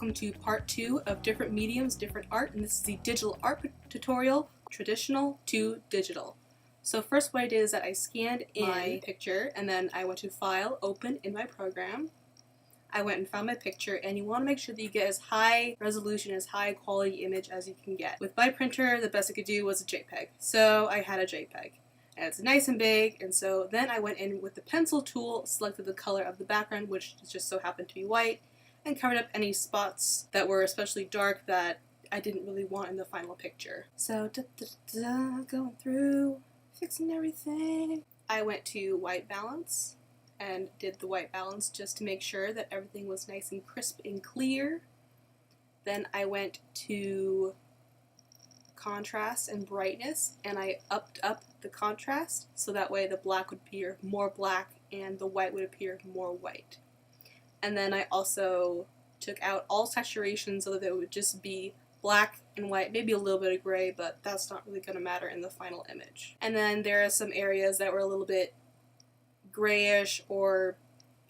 welcome to part 2 of Different Mediums, Different Art, and this is the digital art tutorial, traditional to digital. So first what I did is that I scanned in my picture, and then I went to File, Open in my program. I went and found my picture, and you want to make sure that you get as high resolution, as high quality image as you can get. With my printer, the best I could do was a JPEG, so I had a JPEG. And it's nice and big, and so then I went in with the pencil tool, selected the color of the background, which just so happened to be white, and covered up any spots that were especially dark that I didn't really want in the final picture. So, going through, fixing everything. I went to white balance and did the white balance just to make sure that everything was nice and crisp and clear. Then I went to contrast and brightness, and I upped up the contrast so that way the black would appear more black and the white would appear more white. And then I also took out all saturation so that it would just be black and white, maybe a little bit of gray, but that's not really going to matter in the final image. And then there are some areas that were a little bit grayish or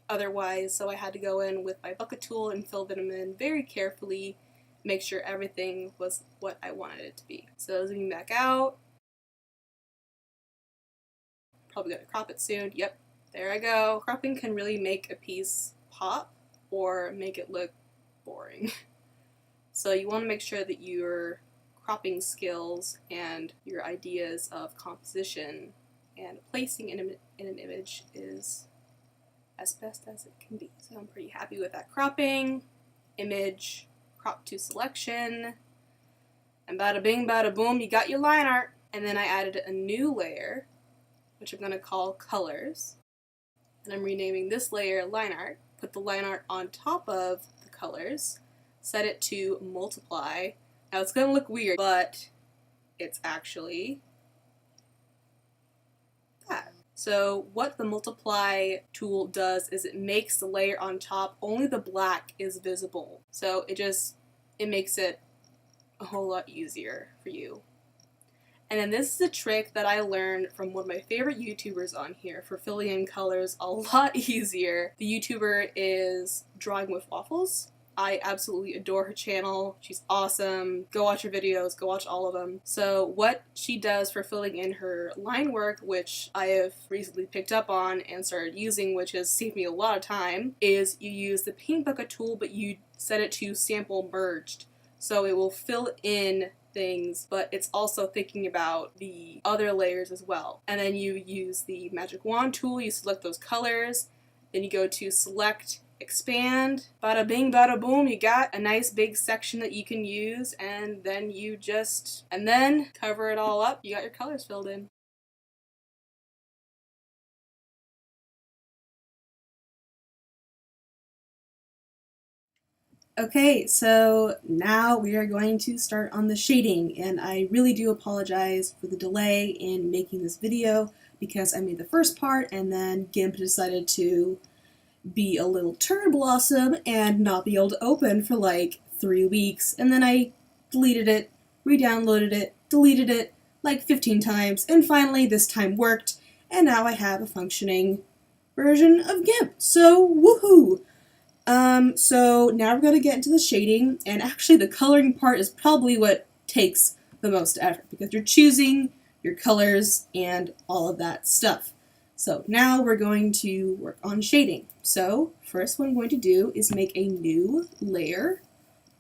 otherwise, so I had to go in with my bucket tool and fill them in very carefully, make sure everything was what I wanted it to be. So zooming back out, probably gonna crop it soon. Yep, there I go. Cropping can really make a piece pop or make it look boring. So you want to make sure that your cropping skills and your ideas of composition and placing in an image is as best as it can be. So I'm pretty happy with that cropping. Image, crop to selection, and bada bing bada boom, you got your line art. And then I added a new layer, which I'm going to call colors. And I'm renaming this layer line art. Put the line art on top of the colors, set it to multiply. Now it's going to look weird, but it's actually that. So what the multiply tool does is it makes the layer on top, only the black is visible. So it makes it a whole lot easier for you. And then this is a trick that I learned from one of my favorite YouTubers on here for filling in colors a lot easier. The YouTuber is Drawing with Waffles. I absolutely adore her channel. She's awesome. Go watch her videos, go watch all of them. So what she does for filling in her line work, which I have recently picked up on and started using, which has saved me a lot of time, is you use the paint bucket tool, but you set it to sample merged. So it will fill in things, but it's also thinking about the other layers as well. And then you use the magic wand tool, you select those colors, then you go to select, expand, bada bing bada boom, you got a nice big section that you can use, and then cover it all up, you got your colors filled in. Okay, so now we are going to start on the shading, and I really do apologize for the delay in making this video because I made the first part and then GIMP decided to be a little turd blossom and not be able to open for like 3 weeks, and then I deleted it, re-downloaded it, deleted it like 15 times, and finally this time worked, and now I have a functioning version of GIMP, so woohoo! So now we're going to get into the shading, and actually the coloring part is probably what takes the most effort because you're choosing your colors and all of that stuff. So now we're going to work on shading. So first what I'm going to do is make a new layer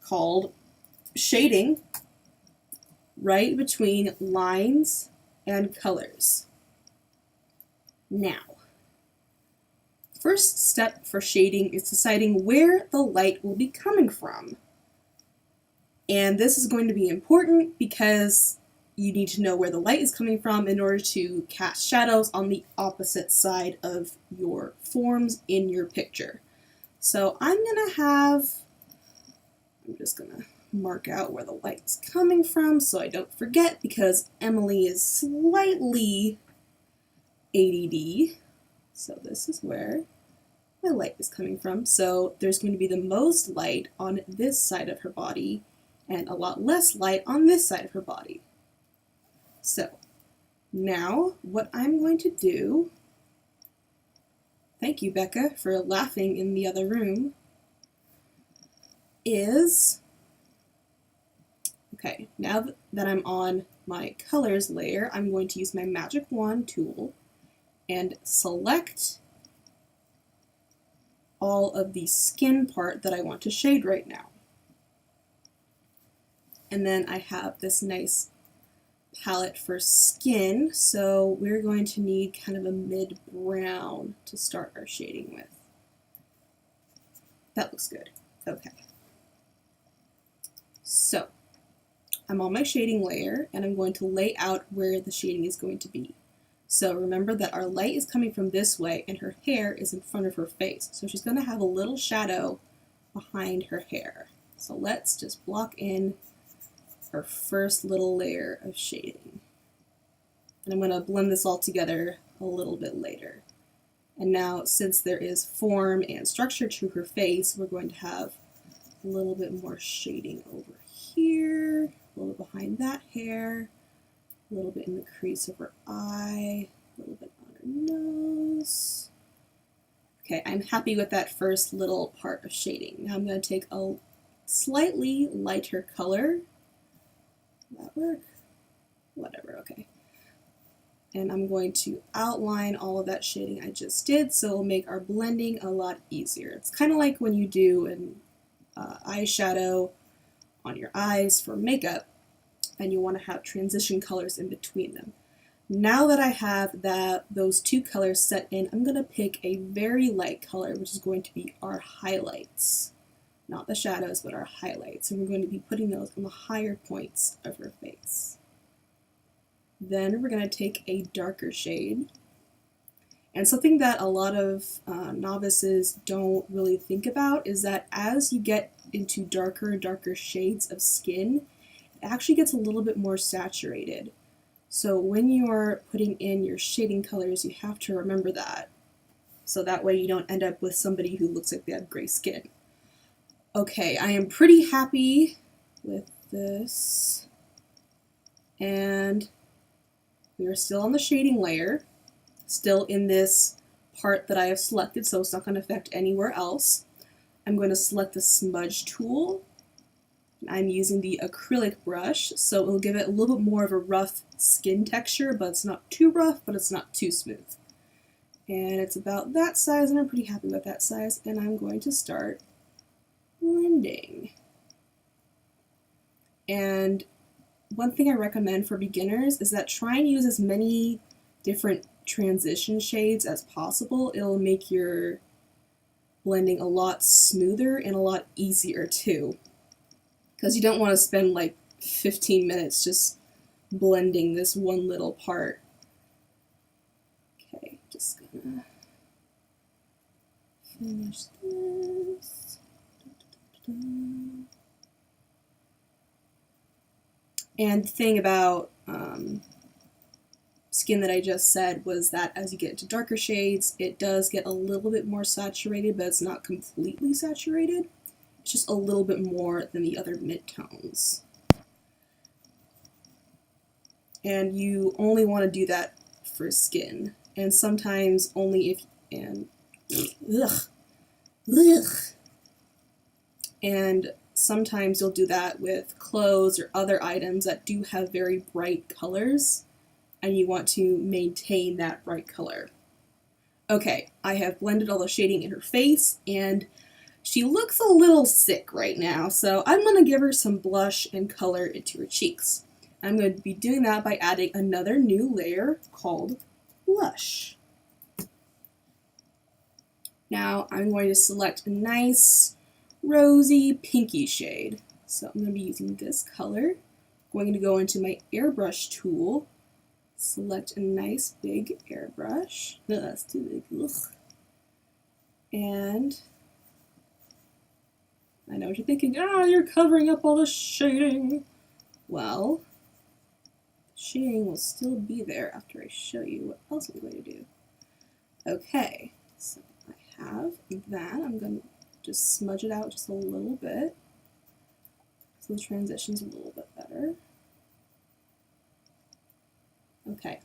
called shading right between lines and colors. Now, first step for shading is deciding where the light will be coming from. And this is going to be important because you need to know where the light is coming from in order to cast shadows on the opposite side of your forms in your picture. So I'm just gonna mark out where the light's coming from so I don't forget, because Emily is slightly ADD. So this is where my light is coming from. So there's going to be the most light on this side of her body and a lot less light on this side of her body. So now what I'm going to do, thank you Becca for laughing in the other room, is, okay, now that I'm on my colors layer, I'm going to use my magic wand tool and select all of the skin part that I want to shade right now. And then I have this nice palette for skin, so we're going to need kind of a mid-brown to start our shading with. That looks good. Okay. So, I'm on my shading layer, and I'm going to lay out where the shading is going to be. So remember that our light is coming from this way, and her hair is in front of her face. So she's going to have a little shadow behind her hair. So let's just block in our first little layer of shading. And I'm going to blend this all together a little bit later. And now, since there is form and structure to her face, we're going to have a little bit more shading over here, a little bit behind that hair, a little bit in the crease of her eye, a little bit on her nose. Okay, I'm happy with that first little part of shading. Now I'm going to take a slightly lighter color. Will that work? Whatever, okay. And I'm going to outline all of that shading I just did, so it'll make our blending a lot easier. It's kind of like when you do an eyeshadow on your eyes for makeup, and you want to have transition colors in between them. Now that I have those two colors set in, I'm going to pick a very light color, which is going to be our highlights. Not the shadows, but our highlights. And we're going to be putting those on the higher points of her face. Then we're going to take a darker shade. And something that a lot of novices don't really think about is that as you get into darker and darker shades of skin, it actually gets a little bit more saturated. So when you're putting in your shading colors, you have to remember that. So that way you don't end up with somebody who looks like they have gray skin. Okay, I am pretty happy with this. And we are still on the shading layer, still in this part that I have selected, so it's not going to affect anywhere else. I'm going to select the smudge tool. I'm using the acrylic brush, so it'll give it a little bit more of a rough skin texture, but it's not too rough, but it's not too smooth. And it's about that size, and I'm pretty happy with that size, and I'm going to start blending. And one thing I recommend for beginners is that try and use as many different transition shades as possible. It'll make your blending a lot smoother and a lot easier too. Because you don't want to spend like 15 minutes just blending this one little part. Okay, just gonna finish this. And the thing about skin that I just said was that as you get into darker shades, it does get a little bit more saturated, but it's not completely saturated. It's just a little bit more than the other midtones. And you only want to do that for skin, and sometimes only if, and sometimes you'll do that with clothes or other items that do have very bright colors, and you want to maintain that bright color. Okay, I have blended all the shading in her face, and she looks a little sick right now, so I'm going to give her some blush and color into her cheeks. I'm going to be doing that by adding another new layer called Blush. Now I'm going to select a nice rosy pinky shade. So I'm going to be using this color. I'm going to go into my airbrush tool, select a nice big airbrush. No, that's too big. Ugh. And I know what you're thinking, you're covering up all the shading. Well, shading will still be there after I show you what else I'm going to do. Okay, so I have that. I'm going to just smudge it out just a little bit so the transition's a little bit better. Okay,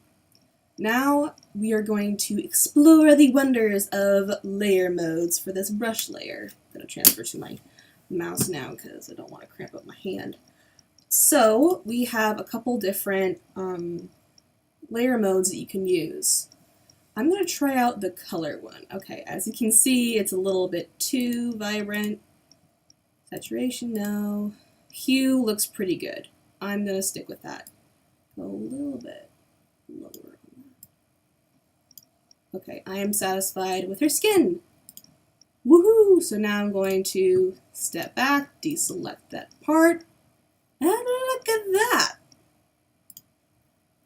now we are going to explore the wonders of layer modes for this brush layer. I'm going to transfer to my mouse now because I don't want to cramp up my hand. So we have a couple different layer modes that you can use. I'm going to try out the color one. Okay, as you can see, it's a little bit too vibrant. Saturation, no. Hue looks pretty good. I'm going to stick with that. Go a little bit lower. Okay, I am satisfied with her skin. Woohoo! So now I'm going to step back, deselect that part, and look at that!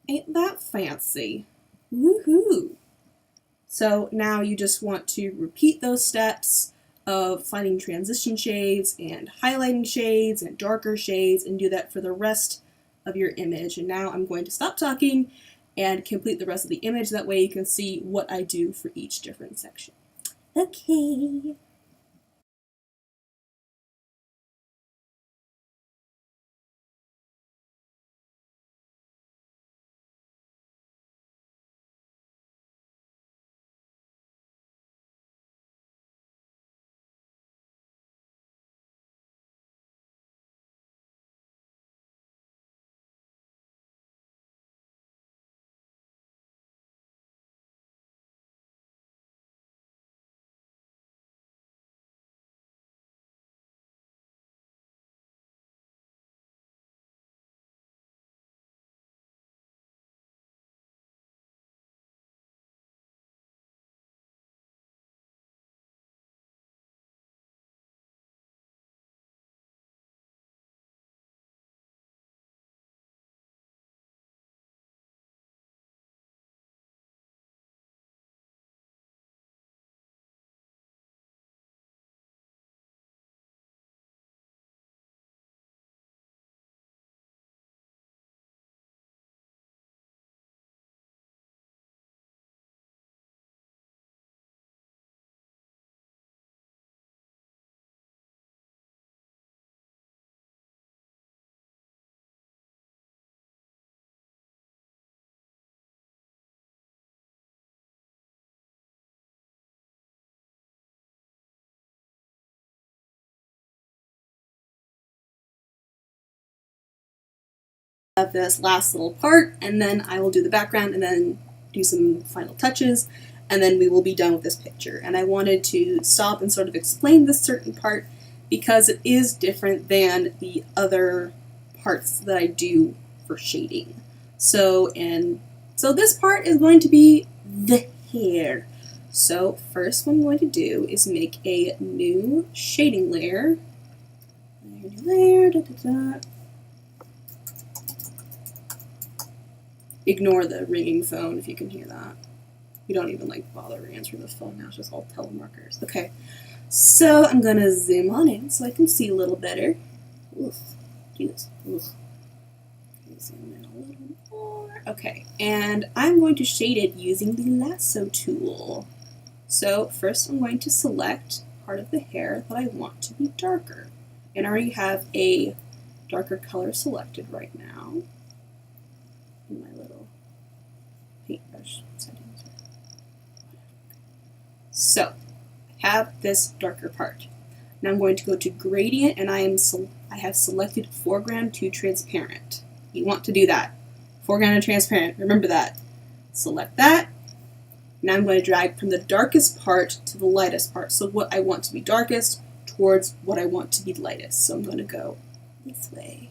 Ain't that fancy? Woohoo! So now you just want to repeat those steps of finding transition shades and highlighting shades and darker shades and do that for the rest of your image. And now I'm going to stop talking and complete the rest of the image. That way you can see what I do for each different section. Okay. Of this last little part, and then I will do the background and then do some final touches, and then we will be done with this picture. And I wanted to stop and sort of explain this certain part because it is different than the other parts that I do for shading. So this part is going to be the hair. So first what I'm going to do is make a new shading layer. Ignore the ringing phone if you can hear that. You don't even bother answering the phone now, it's just all telemarketers. Okay, so I'm gonna zoom on in so I can see a little better. Oof, do this. Oof. Zoom in a little more. Okay, and I'm going to shade it using the lasso tool. So first I'm going to select part of the hair that I want to be darker. And I already have a darker color selected right now in my little paintbrush settings. So I have this darker part. Now I'm going to go to gradient, and I have selected foreground to transparent. You want to do that. Foreground and transparent, remember that. Select that. Now I'm going to drag from the darkest part to the lightest part. So what I want to be darkest towards what I want to be lightest. So I'm going to go this way.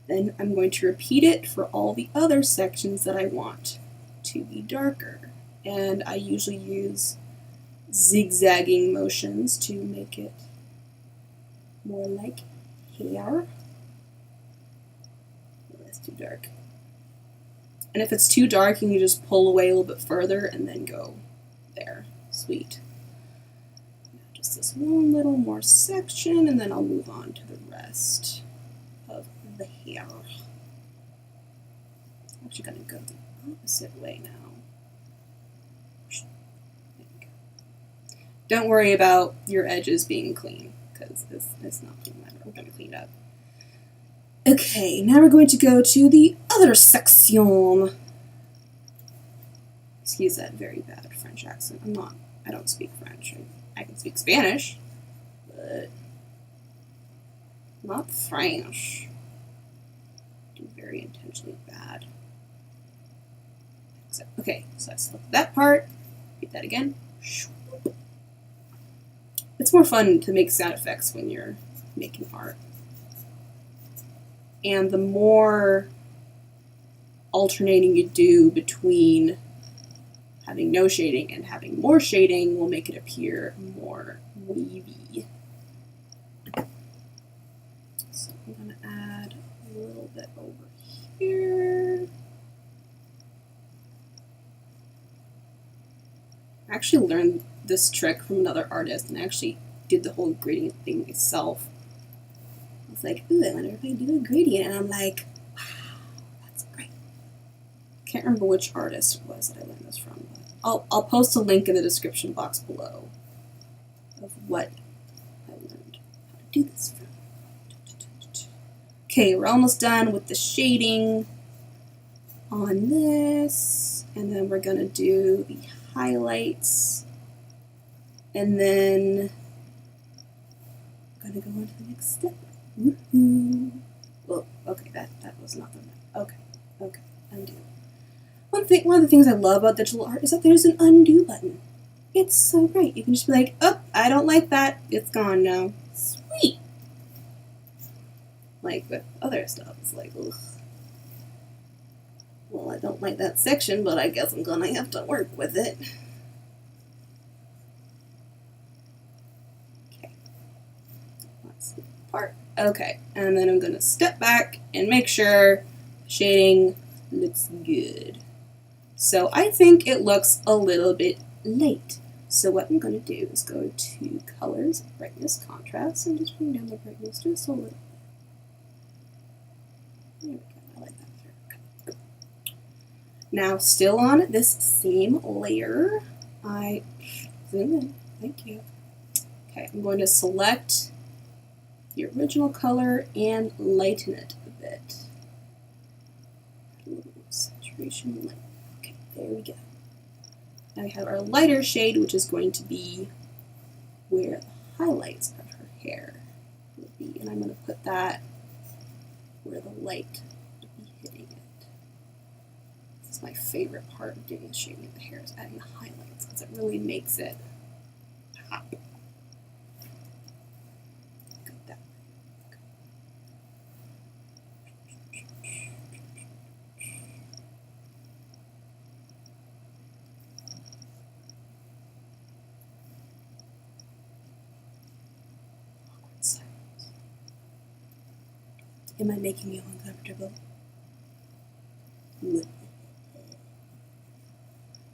Then I'm going to repeat it for all the other sections that I want to be darker. And I usually use zigzagging motions to make it more like hair. Oh, that's too dark. And if it's too dark, you can just pull away a little bit further and then go there. Sweet. Just this one little more section, and then I'll move on to the rest of the hair. I'm actually going to go the opposite way now. Don't worry about your edges being clean, because it's not clean. We're going to clean it up. Okay, now we're going to go to the other section. Excuse that very bad French accent. I don't speak French. I can speak Spanish, but not trash. Do very intentionally bad. Okay, so I selected that part. Hit that again. It's more fun to make sound effects when you're making art. And the more alternating you do between having no shading and having more shading will make it appear more wavy. So I'm going to add a little bit over here. I actually learned this trick from another artist and I actually did the whole gradient thing myself. I was like, ooh, I wonder if I do a gradient, and I'm like, wow, that's great. Can't remember which artist it was that I learned this from, but I'll post a link in the description box below of what I learned how to do this from. Okay, we're almost done with the shading on this, and then we're gonna do the highlights, and then I'm gonna go on to the next step. Woohoo! Well, okay, that was not the right. Okay, undo. One of the things I love about digital art is that there's an undo button. It's so great. You can just be like, oh, I don't like that. It's gone now. Sweet. Like with other stuff, it's like, ugh. Well, I don't like that section, but I guess I'm gonna have to work with it. Okay. That's the part. Okay, and then I'm gonna step back and make sure shading looks good. So I think it looks a little bit light. So what I'm gonna do is go to colors, brightness, contrast, and just bring down the brightness just a little bit. There we go. I like that. Now, still on this same layer, I zoom in. Thank you. Okay, I'm going to select the original color and lighten it a bit. A little more saturation light. Okay, there we go. Now we have our lighter shade, which is going to be where the highlights of her hair will be. And I'm going to put that where the light will be hitting it. This is my favorite part of doing the shading of the hair, is adding the highlights, because it really makes it pop. Got that. Am I making you uncomfortable?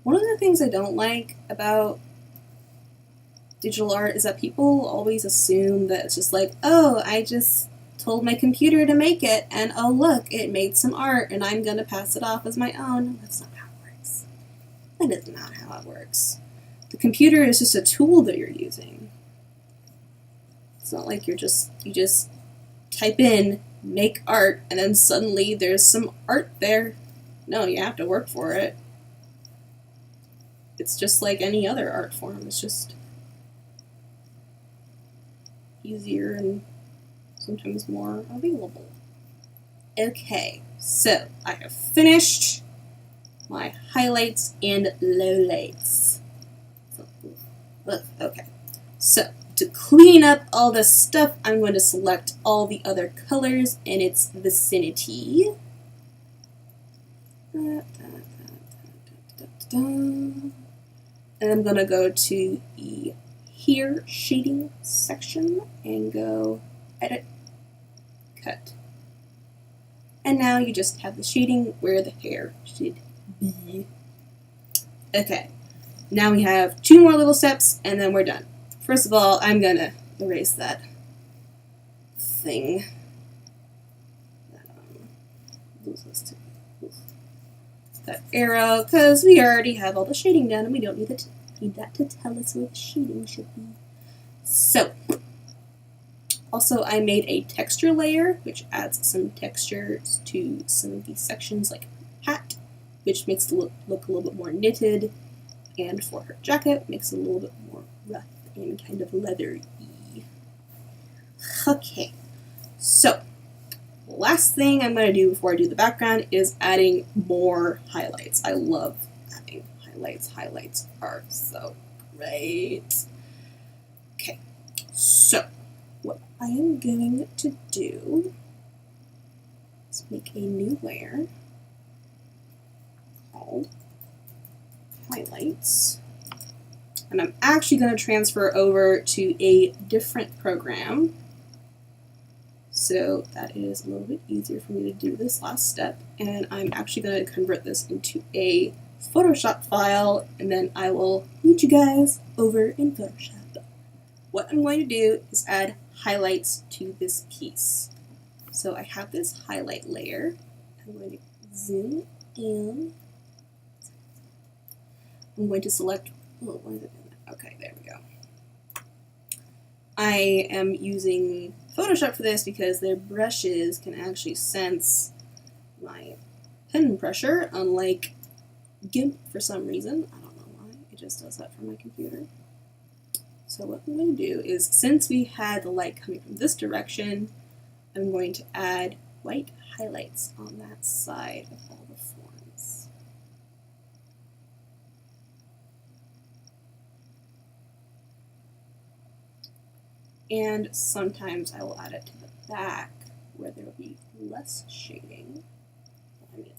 One of the things I don't like about digital art is that people always assume that it's just like, oh, I just told my computer to make it, and oh look, it made some art, and I'm going to pass it off as my own. That's not how it works. That is not how it works. The computer is just a tool that you're using. It's not like you just type in make art and then suddenly there's some art there. No, you have to work for it. It's just like any other art form. It's just easier and sometimes more available. Okay, so I have finished my highlights and lowlights. Okay, so to clean up all this stuff, I'm going to select all the other colors in its vicinity. And I'm going to go to the Here Shading section and go Edit, Cut. And now you just have the shading where the hair should be. Okay, now we have 2 more little steps and then we're done. First of all, I'm going to erase that thing. That arrow, because we already have all the shading done and we don't need that to tell us where the shading should be. So, also I made a texture layer, which adds some textures to some of these sections, like her hat, which makes it look a little bit more knitted, and for her jacket, makes it a little bit more rough and kind of leathery. Okay, so last thing I'm going to do before I do the background is adding more highlights. I love adding highlights. Highlights are so great. Okay, so what I am going to do is make a new layer called highlights. And I'm actually going to transfer over to a different program so that it is a little bit easier for me to do this last step. And I'm actually going to convert this into a Photoshop file, and then I will meet you guys over in Photoshop. What I'm going to do is add highlights to this piece. So I have this highlight layer. I'm going to zoom in. I'm going to select, oh, why is it doing that? Okay, there we go. I am using Photoshop for this because their brushes can actually sense my pen pressure, unlike GIMP for some reason. I don't know why, it just does that for my computer. So what I'm going to do is, since we had the light coming from this direction, I'm going to add white highlights on that side of all the forms. And sometimes I will add it to the back where there will be less shading. I mean,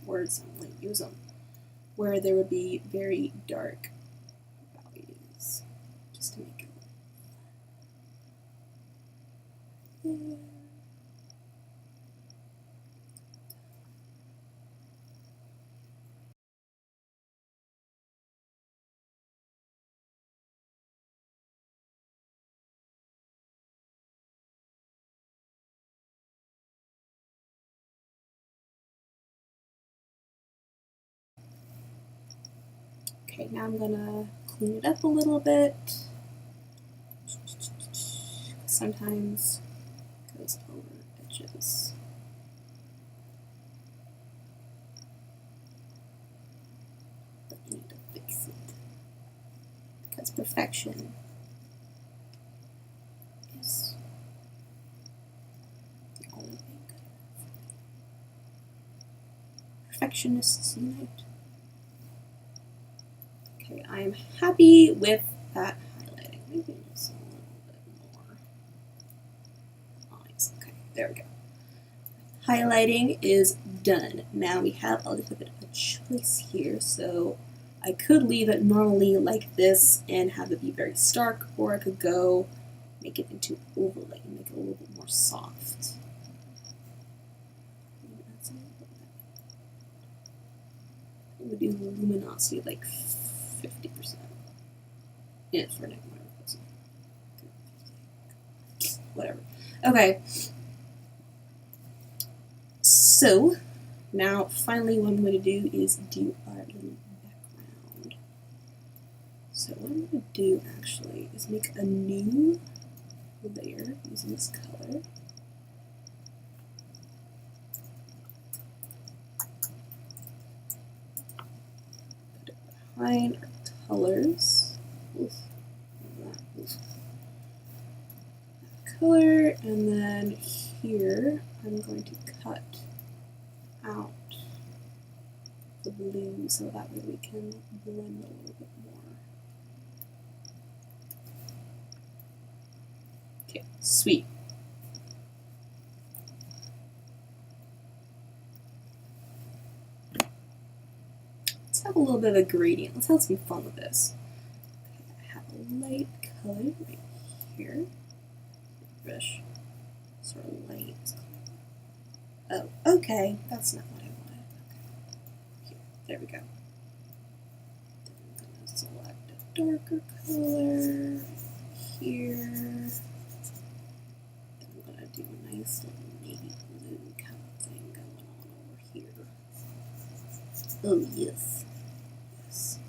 words, I'm going to use them. Where there would be very dark values, just to make it. Okay, now I'm gonna clean it up a little bit. Sometimes it goes over edges. But you need to fix it. Because perfection is the only thing good. Perfectionists unite. Okay, I'm happy with that highlighting. Maybe just a little bit more lines. Okay, there we go. Highlighting is done. Now we have a little bit of a choice here, so I could leave it normally like this and have it be very stark, or I could go make it into overlay and make it a little bit more soft. I'm going to do luminosity like 50%. Yeah, it's for whatever. Okay. So, now finally what I'm going to do is do our little background. So what I'm going to do actually is make a new layer using this color. Put it behind our colors. Oof. Color, and then here I'm going to cut out the blue so that way we can blend a little bit more. Okay, sweet. Let's have a little bit of a gradient. Let's have some fun with this. Okay, I have a light color right here. Brush, sort of light. Oh, okay, that's not what I wanted. Okay, here, there we go. Then I'm going to select a darker color here. Then I'm going to do a nice little navy blue kind of thing going on over here. Oh, yes. Yes.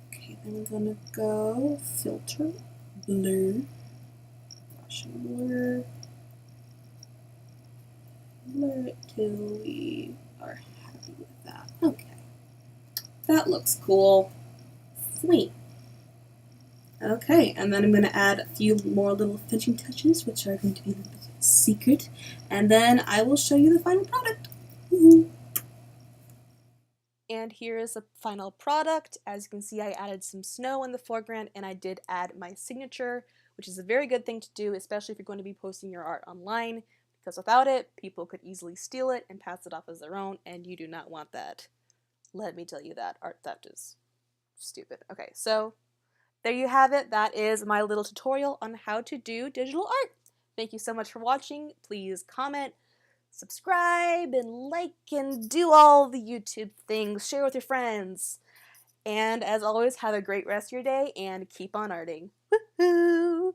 Okay, then I'm going to go filter, blur, blur, blur it till we are happy with that. Okay, that looks cool. Sweet. Okay, and then I'm going to add a few more little finishing touches, which are going to be a little bit secret, and then I will show you the final product. Woo-hoo. And here is the final product. As you can see, I added some snow in the foreground, and I did add my signature, which is a very good thing to do, especially if you're going to be posting your art online, because without it, people could easily steal it and pass it off as their own, and you do not want that. Let me tell you that. Art theft is stupid. Okay, so there you have it. That is my little tutorial on how to do digital art. Thank you so much for watching. Please comment, subscribe, and like, and do all the YouTube things. Share with your friends. And as always, have a great rest of your day and keep on arting. Woohoo!